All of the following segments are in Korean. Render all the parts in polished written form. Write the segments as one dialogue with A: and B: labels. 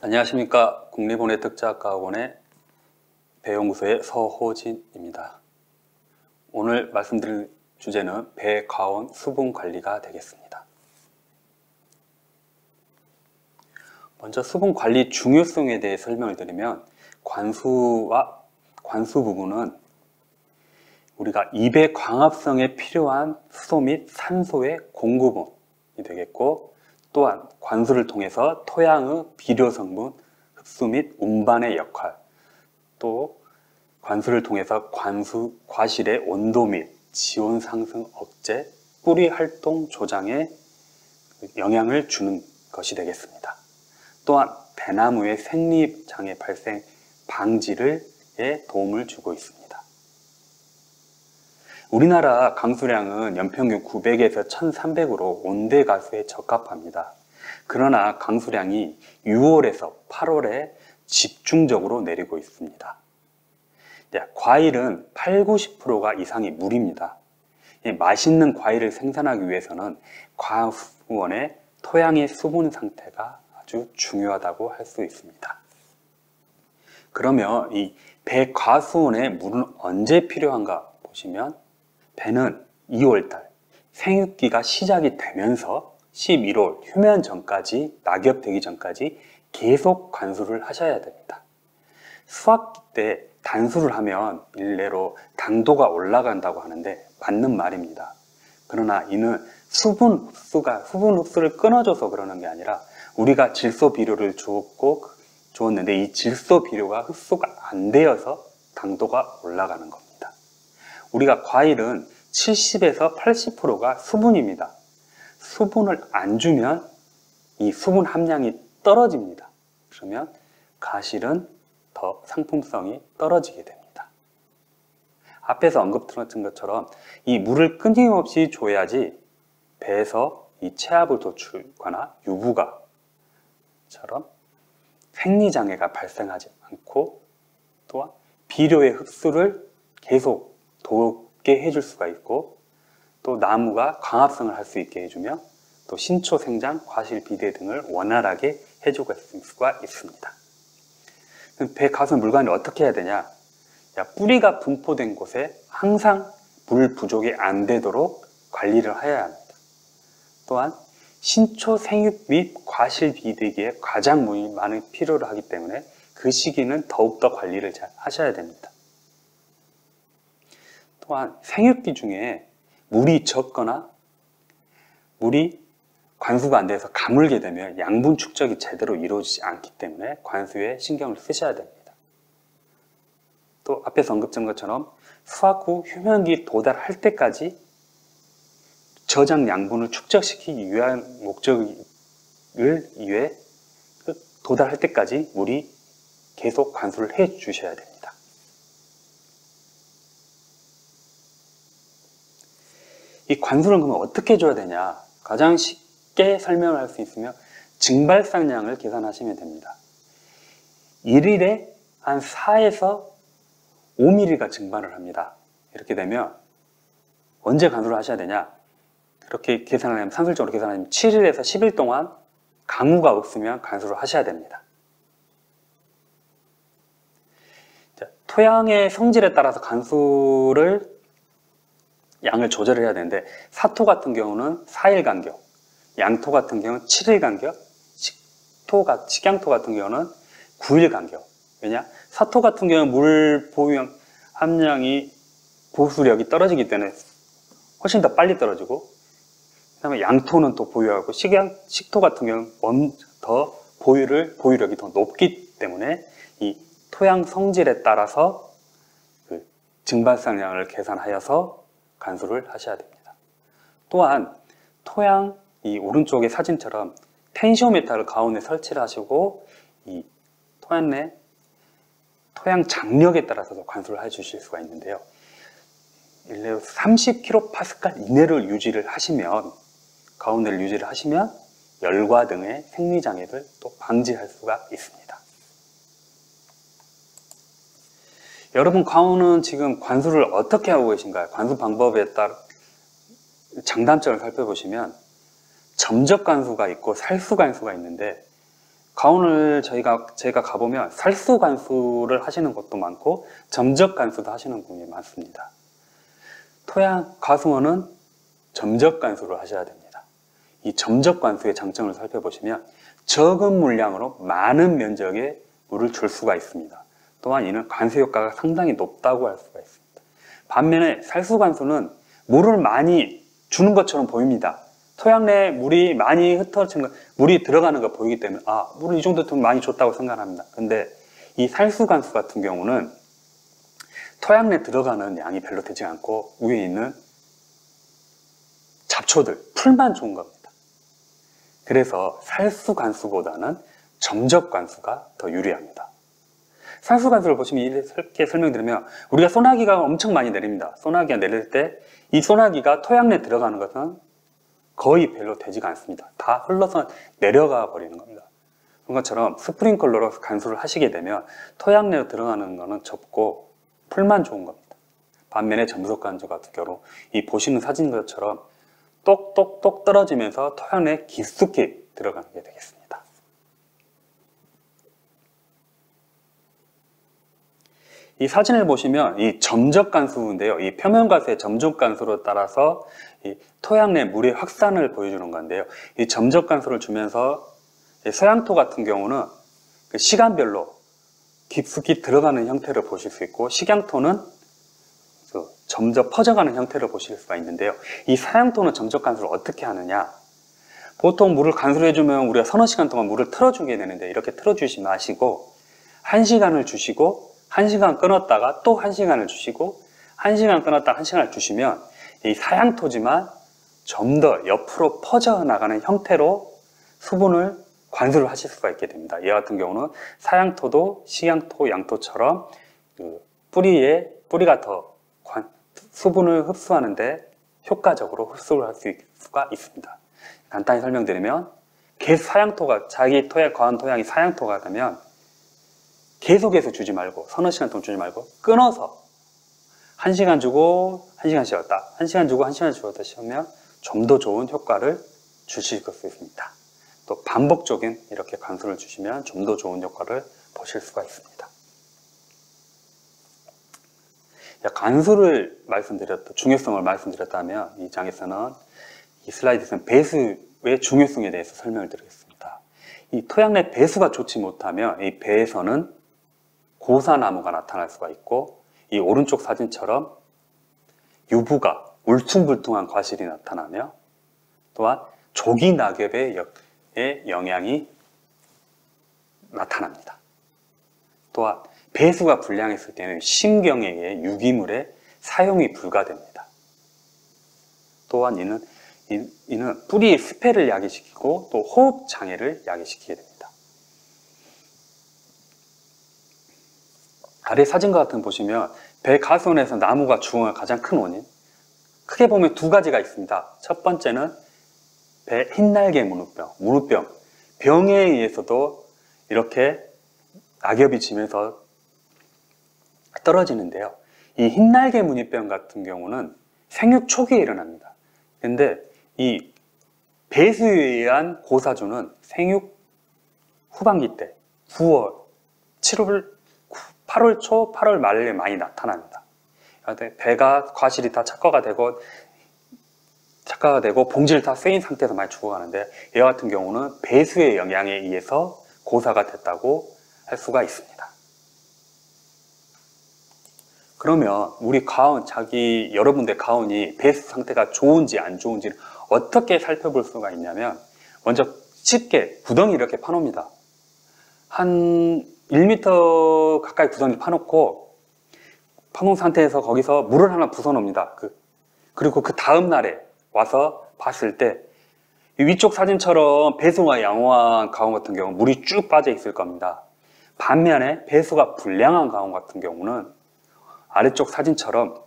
A: 안녕하십니까. 국립원예특자학과학원의 배연구소의 서호진입니다. 오늘 말씀드릴 주제는 배과원 수분관리가 되겠습니다. 먼저 수분관리 중요성에 대해 설명을 드리면 관수와 관수 부분은 우리가 입의 광합성에 필요한 수소 및 산소의 공급원이 되겠고, 또한 관수를 통해서 토양의 비료 성분 흡수 및 운반의 역할, 또 관수를 통해서 과실의 온도 및 지온 상승 억제, 뿌리 활동 조장에 영향을 주는 것이 되겠습니다. 또한 배나무의 생리장애 발생 방지에 도움을 주고 있습니다. 우리나라 강수량은 연평균 900에서 1300으로 온대가수에 적합합니다. 그러나 강수량이 6월에서 8월에 집중적으로 내리고 있습니다. 과일은 80~90%가 이상이 물입니다. 맛있는 과일을 생산하기 위해서는 과수원의 토양의 수분 상태가 아주 중요하다고 할 수 있습니다. 그러면 이 배과수원의 물은 언제 필요한가 보시면, 배는 2월달 생육기가 시작이 되면서 11월 휴면 전까지, 낙엽 되기 전까지 계속 관수를 하셔야 됩니다. 수확기 때 단수를 하면 일례로 당도가 올라간다고 하는데 맞는 말입니다. 그러나 이는 수분 흡수를 끊어줘서 그러는 게 아니라, 우리가 질소 비료를 주었는데 이 질소 비료가 흡수가 안 되어서 당도가 올라가는 겁니다. 우리가 과일은 70에서 80%가 수분입니다. 수분을 안 주면 이 수분 함량이 떨어집니다. 그러면 과실은 더 상품성이 떨어지게 됩니다. 앞에서 언급드렸던 것처럼 이 물을 끊임없이 줘야지 배에서 이 체압을 도출하거나 유부가처럼 생리장애가 발생하지 않고, 또한 비료의 흡수를 계속 돕게 해줄 수가 있고, 또 나무가 광합성을 할 수 있게 해주며, 또 신초 생장, 과실 비대 등을 원활하게 해주고 있을 수가 있습니다. 배과수원 물관리 어떻게 해야 되냐? 뿌리가 분포된 곳에 항상 물 부족이 안 되도록 관리를 해야 합니다. 또한 신초 생육 및 과실 비대기에 과장물이 많이 필요로 하기 때문에 그 시기는 더욱더 관리를 잘 하셔야 됩니다. 또한 생육기 중에 물이 적거나 물이 관수가 안 돼서 가물게 되면 양분 축적이 제대로 이루어지지 않기 때문에 관수에 신경을 쓰셔야 됩니다. 또 앞에서 언급한 것처럼 수확 후 휴면기 도달할 때까지 저장 양분을 축적시키기 위한 목적을 위해 도달할 때까지 물이 계속 관수를 해 주셔야 됩니다. 이 관수를 그러면 어떻게 줘야 되냐? 가장 쉽게 설명을 할 수 있으면 증발상량을 계산하시면 됩니다. 1일에 한 4에서 5mm가 증발을 합니다. 이렇게 되면 언제 관수를 하셔야 되냐? 그렇게 계산하려면, 산술적으로 계산하면 7일에서 10일 동안 강우가 없으면 관수를 하셔야 됩니다. 토양의 성질에 따라서 관수를 양을 조절을 해야 되는데, 사토 같은 경우는 4일 간격, 양토 같은 경우는 7일 간격, 식양토 같은 경우는 9일 간격. 왜냐? 사토 같은 경우는 물 보유 함량이 보수력이 떨어지기 때문에 훨씬 더 빨리 떨어지고, 그 다음에 양토는 또 보유하고, 식토 같은 경우는 더 보유력이 더 높기 때문에 이 토양 성질에 따라서 그 증발상량을 계산하여서 관수를 하셔야 됩니다. 또한 토양, 이 오른쪽의 사진처럼 텐시오메타를 가운데 설치를 하시고, 이 토양 장력에 따라서 관수를 해 주실 수가 있는데요. 일례로 30kPa 이내를 유지를 하시면, 가운데를 유지를 하시면 열과 등의 생리장애를 또 방지할 수가 있습니다. 여러분, 과원은 지금 관수를 어떻게 하고 계신가요? 관수 방법에 따라 장단점을 살펴보시면 점적 관수가 있고 살수 관수가 있는데, 가온을 제가 가보면 살수 관수를 하시는 곳도 많고 점적 관수도 하시는 분이 많습니다. 토양 과수원은 점적 관수를 하셔야 됩니다. 이 점적 관수의 장점을 살펴보시면 적은 물량으로 많은 면적의 물을 줄 수가 있습니다. 또한 이는 관수 효과가 상당히 높다고 할 수가 있습니다. 반면에 살수 관수는 물을 많이 주는 것처럼 보입니다. 토양 내에 물이 많이 흩어지는 것, 물이 들어가는 거 보이기 때문에 물을 이 정도 좀 많이 줬다고 생각합니다. 근데 이 살수 관수 같은 경우는 토양 내에 들어가는 양이 별로 되지 않고 위에 있는 잡초들, 풀만 좋은 겁니다. 그래서 살수 관수보다는 점적 관수가 더 유리합니다. 살수 관수를 보시면 이렇게 설명드리면 우리가 소나기가 엄청 많이 내립니다. 소나기가 내릴 때 이 소나기가 토양 내에 들어가는 것은 거의 별로 되지가 않습니다. 다 흘러서 내려가 버리는 겁니다. 그런 것처럼 스프링클러로 관수를 하시게 되면 토양 내로 들어가는 것은 적고 풀만 좋은 겁니다. 반면에 점적 관수 같은 경우 이 보시는 사진 것처럼 똑똑똑 떨어지면서 토양 내에 깊숙이 들어가는 게 되겠습니다. 이 사진을 보시면 이 점적 관수인데요. 이 표면 관수의 점적 관수로 따라서 이 토양 내 물의 확산을 보여주는 건데요. 이 점적 관수를 주면서 서양토 같은 경우는 시간별로 깊숙이 들어가는 형태를 보실 수 있고 식양토는 점점 퍼져가는 형태를 보실 수가 있는데요. 이 서양토는 점적 관수를 어떻게 하느냐? 보통 물을 관수를 해주면 우리가 서너 시간 동안 물을 틀어주게 되는데 이렇게 틀어주지 마시고 1시간을 주시고 1시간 끊었다가 또 1시간을 주시고 1시간 끊었다가 1시간을 주시면 이 사양토지만 좀 더 옆으로 퍼져나가는 형태로 수분을 관수를 하실 수가 있게 됩니다. 이 같은 경우는 사양토도 식양토, 양토처럼 뿌리가 더 수분을 흡수하는데 효과적으로 흡수를 할 수가 있습니다. 간단히 설명드리면 계속 사양토가 자기 토양, 과한 토양이 사양토가 되면 계속해서 주지 말고 서너 시간 동안 주지 말고 끊어서 1시간 주고 1시간 쉬었다 1시간 주고 1시간 쉬었다 쉬면 좀 더 좋은 효과를 주실 수 있습니다. 또 반복적인 이렇게 관수를 주시면 좀 더 좋은 효과를 보실 수가 있습니다. 관수를 중요성을 말씀드렸다면 이 장에서는 이 슬라이드에서는 배수의 중요성에 대해서 설명을 드리겠습니다. 이 토양 내 배수가 좋지 못하면 이 배에서는 고사나무가 나타날 수가 있고 이 오른쪽 사진처럼 유부가 울퉁불퉁한 과실이 나타나며 또한 조기 낙엽의 영향이 나타납니다. 또한 배수가 불량했을 때는 신경에 의해 유기물의 사용이 불가됩니다. 또한 이는 뿌리의 습해를 야기시키고 또 호흡 장애를 야기시키게 됩니다. 아래 사진과 같은 보시면 배 가수원에서 나무가 죽은 가장 큰 원인 크게 보면 두 가지가 있습니다. 첫 번째는 배 흰날개 문우병 병에 의해서도 이렇게 낙엽이 지면서 떨어지는데요. 이 흰날개 문우병 같은 경우는 생육 초기에 일어납니다. 근데 이 배수에 의한 고사주는 생육 후반기 때 9월, 7월, 8월 초, 8월 말에 많이 나타납니다. 배가 과실이 다 착화가 되고 봉지를 다 쇠인 상태에서 많이 죽어가는데 이와 같은 경우는 배수의 영향에 의해서 고사가 됐다고 할 수가 있습니다. 그러면 우리 가온, 여러분들 가온이 배수 상태가 좋은지 안 좋은지를 어떻게 살펴볼 수가 있냐면 먼저 쉽게 구덩이 이렇게 파놓습니다. 한 1m 가까이 구덩이를 파놓고 파놓은 상태에서 거기서 물을 하나 부숴 놓습니다. 그리고 그 다음 날에 와서 봤을 때 위쪽 사진처럼 배수가 양호한 가온 같은 경우는 물이 쭉 빠져 있을 겁니다. 반면에 배수가 불량한 가온 같은 경우는 아래쪽 사진처럼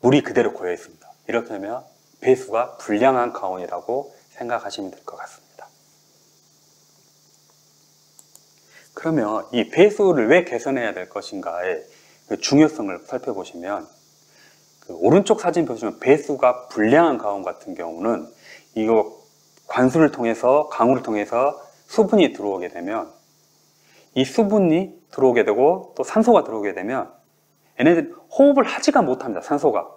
A: 물이 그대로 고여 있습니다. 이렇게 되면 배수가 불량한 가온이라고 생각하시면 될 것 같습니다. 그러면 이 배수를 왜 개선해야 될 것인가의 중요성을 살펴보시면 오른쪽 사진 보시면 배수가 불량한 가온 같은 경우는 이거 관수를 통해서 강우를 통해서 수분이 들어오게 되면 이 수분이 들어오게 되고 또 산소가 들어오게 되면 얘네들 호흡을 하지가 못합니다. 산소가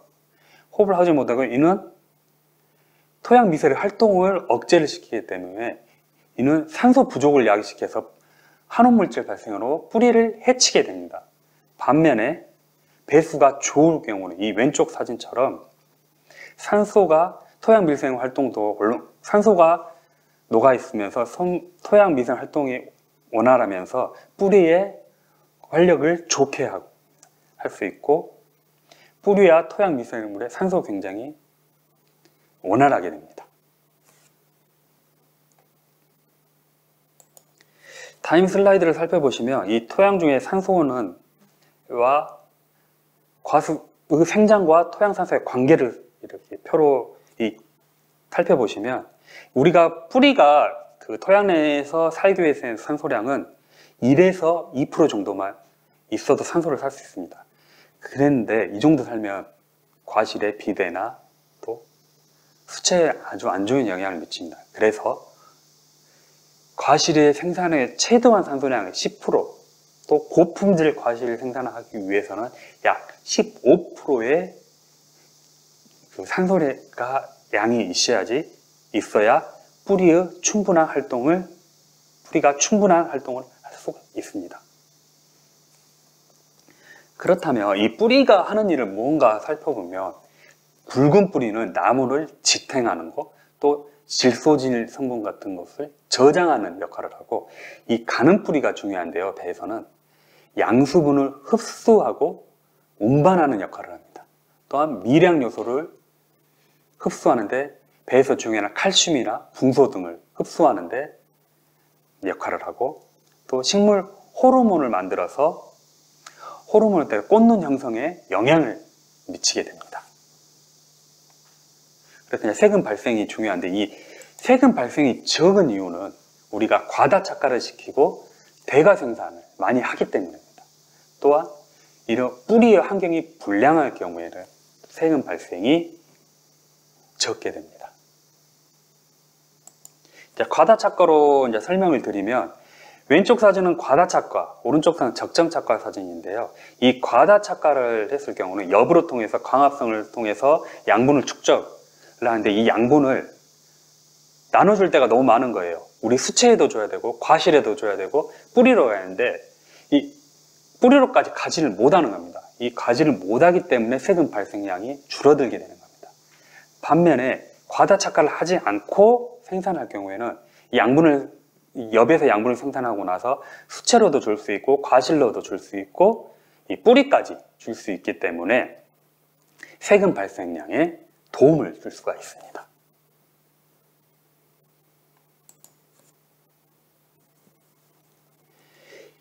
A: 호흡을 하지 못하고 이는 토양 미세의 활동을 억제를 시키기 때문에 이는 산소 부족을 야기시켜서 한온물질 발생으로 뿌리를 해치게 됩니다. 반면에 배수가 좋을 경우는 이 왼쪽 사진처럼 산소가 토양 미생 활동도 물론 산소가 녹아 있으면서 토양 미생 활동이 원활하면서 뿌리의 활력을 좋게 할 수 있고 뿌리와 토양 미생물의 산소 굉장히 원활하게 됩니다. 타임 슬라이드를 살펴보시면 이 토양 중에 산소는 과수의 생장과 토양 산소의 관계를 이렇게 표로 살펴보시면 우리가 뿌리가 그 토양 내에서 살기 위해서 산소량은 1에서 2% 정도만 있어도 산소를 살 수 있습니다. 그런데 이 정도 살면 과실의 비대나 또 수체에 아주 안 좋은 영향을 미칩니다. 그래서 과실의 생산의 최대한 산소량의 10%, 또 고품질 과실을 생산하기 위해서는 약 15%의 그 산소가 양이 있어야 뿌리가 충분한 활동을 할 수가 있습니다. 그렇다면 이 뿌리가 하는 일을 뭔가 살펴보면 굵은 뿌리는 나무를 지탱하는 것, 또 질소질 성분 같은 것을 저장하는 역할을 하고 이 가는 뿌리가 중요한데요. 배에서는 양수분을 흡수하고 운반하는 역할을 합니다. 또한 미량 요소를 흡수하는데 배에서 중요한 칼슘이나 붕소 등을 흡수하는데 역할을 하고 또 식물 호르몬을 만들어서 호르몬을 때문에 꽃눈 형성에 영향을 미치게 됩니다. 그래서 세균 발생이 중요한데 이 세균 발생이 적은 이유는 우리가 과다 착과를 시키고 대가 생산을 많이 하기 때문입니다. 또한 이런 뿌리의 환경이 불량할 경우에는 세균 발생이 적게 됩니다. 과다 착과로 이제 설명을 드리면 왼쪽 사진은 과다 착과, 오른쪽 사진은 적정 착과 사진인데요. 이 과다 착과를 했을 경우는 엽으로 통해서 광합성을 통해서 양분을 축적을 하는데 이 양분을 나눠줄 때가 너무 많은 거예요. 우리 수체에도 줘야 되고 과실에도 줘야 되고 뿌리로 가야 하는데 이 뿌리로까지 가지를 못하는 겁니다. 이 가지를 못하기 때문에 세균 발생량이 줄어들게 되는 겁니다. 반면에 과다 착과를 하지 않고 생산할 경우에는 엽에서 양분을 생산하고 나서 수채로도 줄 수 있고 과실로도 줄 수 있고 이 뿌리까지 줄 수 있기 때문에 세균 발생량에 도움을 줄 수가 있습니다.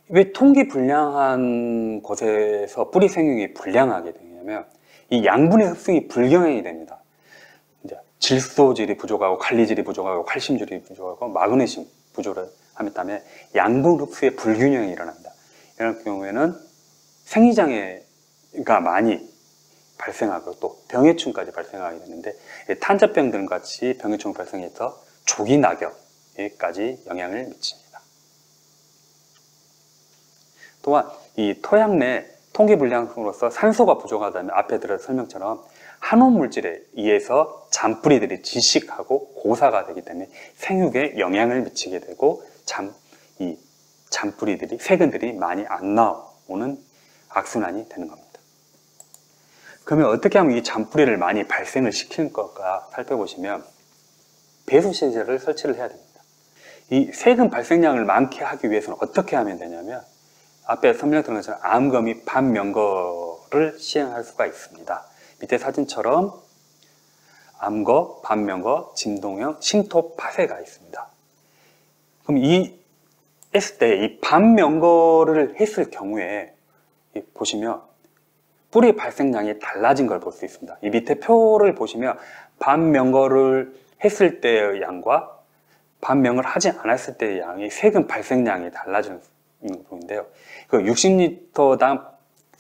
A: 왜 통기 불량한 곳에서 뿌리 생육이 불량하게 되냐면 이 양분의 흡수이 불경행이 됩니다. 이제 질소질이 부족하고 칼리질이 부족하고 칼슘질이 부족하고 마그네슘 부족을 하기 때문에 양분 흡수의 불균형이 일어납니다. 이런 경우에는 생리장애가 많이 발생하고 또 병해충까지 발생하게 되는데 탄저병 등 같이 병해충 발생해서 조기 낙엽에까지 영향을 미칩니다. 또한 이 토양 내 통기 불량으로서 산소가 부족하다면 앞에 들은 설명처럼 한온 물질에 의해서 잔뿌리들이 질식하고 고사가 되기 때문에 생육에 영향을 미치게 되고 이 잔뿌리들이 세균들이 많이 안 나오는 악순환이 되는 겁니다. 그러면 어떻게 하면 이 잔뿌리를 많이 발생을 시킬 것까 살펴보시면 배수시설을 설치를 해야 됩니다. 이 세균 발생량을 많게 하기 위해서는 어떻게 하면 되냐면 앞에 설명드린 것처럼 암거 및 반면거를 시행할 수가 있습니다. 밑에 사진처럼 암거, 반면거, 진동형, 신토 파쇄가 있습니다. 그럼 했을 때 이 반면거를 했을 경우에 보시면 뿌리 발생량이 달라진 걸 볼 수 있습니다. 이 밑에 표를 보시면 반면거를 했을 때의 양과 반면을 하지 않았을 때의 양이 세균 발생량이 달라지는 부분인데요. 그 60리터당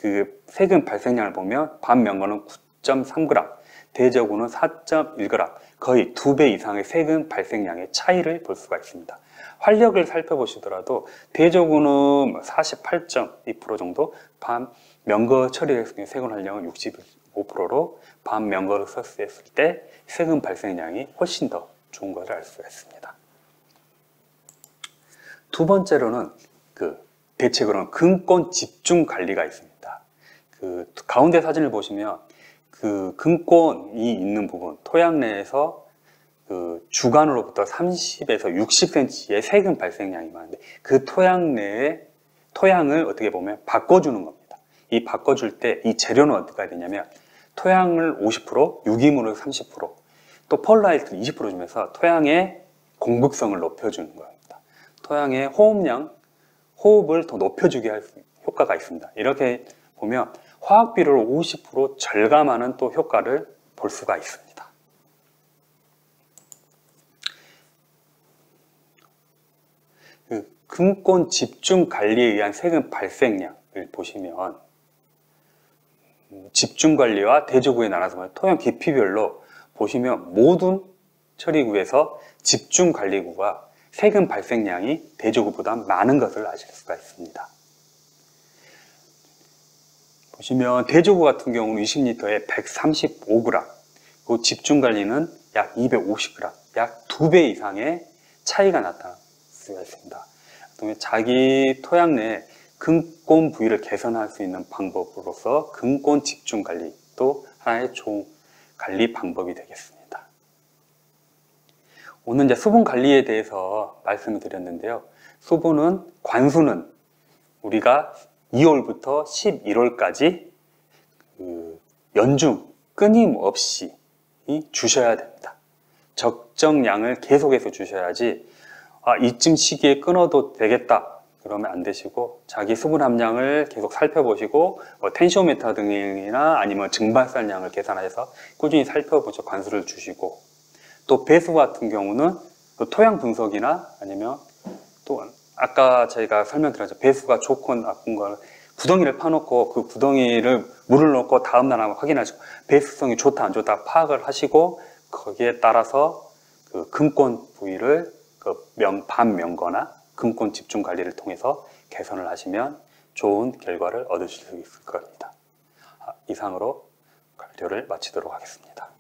A: 그 세균 발생량을 보면 반면거는 9.3g, 대저구는 4.1g, 거의 2배 이상의 세균 발생량의 차이를 볼 수가 있습니다. 활력을 살펴보시더라도 대저구는 48.2% 정도, 반면거 처리했을 때 세균 활력은 65%로 반면거를 섭취했을 때 세균 발생량이 훨씬 더 좋은 것을 알 수가 있습니다. 두 번째로는 대책으로는 근권 집중 관리가 있습니다. 가운데 사진을 보시면 근권이 있는 부분, 토양 내에서 주간으로부터 30에서 60cm의 세균 발생량이 많은데 그 토양 내에 토양을 어떻게 보면 바꿔주는 겁니다. 이 바꿔줄 때 이 재료는 어떻게 해야 되냐면 토양을 50%, 유기물을 30%, 또 펄라이트를 20% 주면서 토양의 공급성을 높여주는 겁니다. 토양의 호흡을 더 높여주게 할 효과가 있습니다. 이렇게 보면 화학 비료를 50% 절감하는 또 효과를 볼 수가 있습니다. 근권 집중 관리에 의한 세균 발생량을 보시면 집중 관리와 대저구에 나눠서 보면 토양 깊이별로 보시면 모든 처리구에서 집중 관리구가 세균 발생량이 대저구보다 많은 것을 아실 수가 있습니다. 보시면 대저구 같은 경우는 20리터에 135g, 그 집중 관리는 약 250g, 약 2배 이상의 차이가 나타날 수가 있습니다. 자기 토양 내 근권 부위를 개선할 수 있는 방법으로서 근권 집중 관리도 하나의 좋은 관리 방법이 되겠습니다. 오늘 이제 수분 관리에 대해서 말씀을 드렸는데요. 관수는 우리가 2월부터 11월까지 연중 끊임없이 주셔야 됩니다. 적정량을 계속해서 주셔야지 이쯤 시기에 끊어도 되겠다 그러면 안 되시고 자기 수분 함량을 계속 살펴보시고 텐시오메타 등이나 아니면 증발산량을 계산해서 꾸준히 살펴보셔 관수를 주시고, 또 배수 같은 경우는 토양 분석이나 아니면 또 아까 저희가 설명드렸죠. 배수가 좋고 나쁜 걸 구덩이를 파놓고 그 구덩이를 물을 넣고 다음날 한번 확인하시고 배수성이 좋다 안 좋다 파악을 하시고 거기에 따라서 근권 부위를 반면거나 근권 집중 관리를 통해서 개선을 하시면 좋은 결과를 얻으실 수 있을 겁니다. 이상으로 발표를 마치도록 하겠습니다.